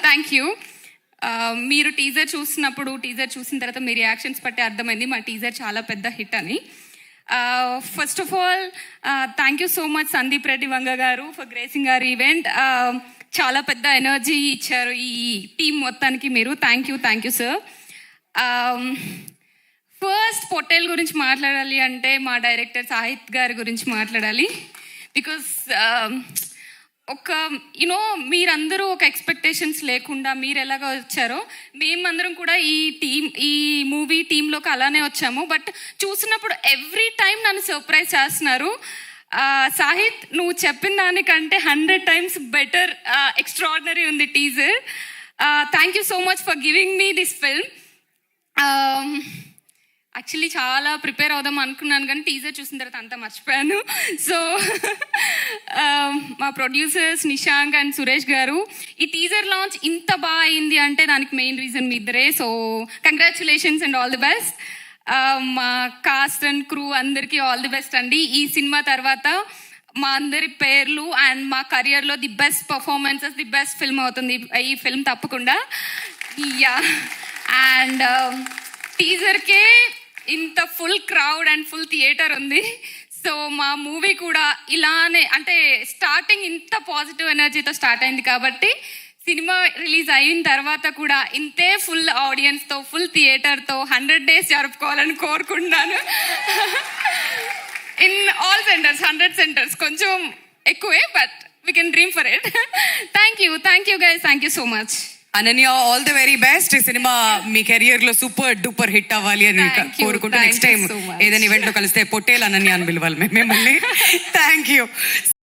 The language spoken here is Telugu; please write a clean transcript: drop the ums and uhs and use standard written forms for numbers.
Thank you. మీరు టీజర్ చూసిన తర్వాత మీ రియాక్షన్స్ బట్టి అర్థమైంది మా టీజర్ చాలా పెద్ద హిట్ అని. First of all thank you so much Sandeep Reddy Vanga గారు ఫర్ గ్రేసింగ్ అవర్ ఈవెంట్. చాలా పెద్ద ఎనర్జీ ఇచ్చారు ఈ టీం మొత్తానికి మీరు. Thank you sir. First Pottel గురించి మాట్లాడాలి అంటే మా డైరెక్టర్ సాహిత్ గారి గురించి మాట్లాడాలి. బికాస్ మీరందరూ ఒక ఎక్స్పెక్టేషన్స్ లేకుండా మీరు ఎలాగ వచ్చారో మేమందరం కూడా ఈ మూవీ టీంలోకి అలానే వచ్చాము. బట్ చూసినప్పుడు ఎవ్రీ టైం నన్ను సర్ప్రైజ్ చేస్తున్నారు. సాహిత్, నువ్వు చెప్పిన దానికంటే 100 times బెటర్, ఎక్స్ట్రాడినరీ ఉంది teaser. Thank you so much for giving me this film. Actually చాలా ప్రిపేర్ అవుదాం అనుకున్నాను కానీ టీజర్ చూసిన తర్వాత అంతా మర్చిపోయాను. సో మా ప్రొడ్యూసర్స్ నిశాంక్ అండ్ సురేష్ గారు, ఈ టీజర్ లాంచ్ ఇంత బాగా అయింది అంటే దానికి మెయిన్ రీజన్ మీ ఇద్దరే. So congratulations and all the best. మా కాస్ట్ అండ్ క్రూ అందరికీ ఆల్ ది బెస్ట్ అండి. ఈ సినిమా తర్వాత మా అందరి పేర్లు అండ్ మా కెరియర్లో the best performances, the best film అవుతుంది ఈ ఫిల్మ్ తప్పకుండా. యా, అండ్ టీజర్కే ఇంత full crowd and full theatre ఉంది. సో మా మూవీ కూడా ఇలానే, అంటే స్టార్టింగ్ ఇంత పాజిటివ్ ఎనర్జీతో స్టార్ట్ అయింది కాబట్టి సినిమా రిలీజ్ అయిన తర్వాత కూడా ఇంతే ఫుల్ ఆడియన్స్తో, ఫుల్ థియేటర్తో 100 days జరుపుకోవాలని కోరుకుంటున్నాను. ఇన్ ఆల్ సెంటర్స్, 100 centers, కొంచెం ఎక్కువే but we can dream for it. Thank you guys, thank you so much. Ananya, all the very best. ఈ సినిమా మీ కెరియర్ లో సూపర్ డూపర్ హిట్ అవ్వాలి అని కోరుకుంటూ నెక్స్ట్ టైం ఏదైనా ఈవెంట్ లో కలిస్తే పొట్టేల్ అనన్య అని పిలవాలి మిమ్మల్ని. Thank you.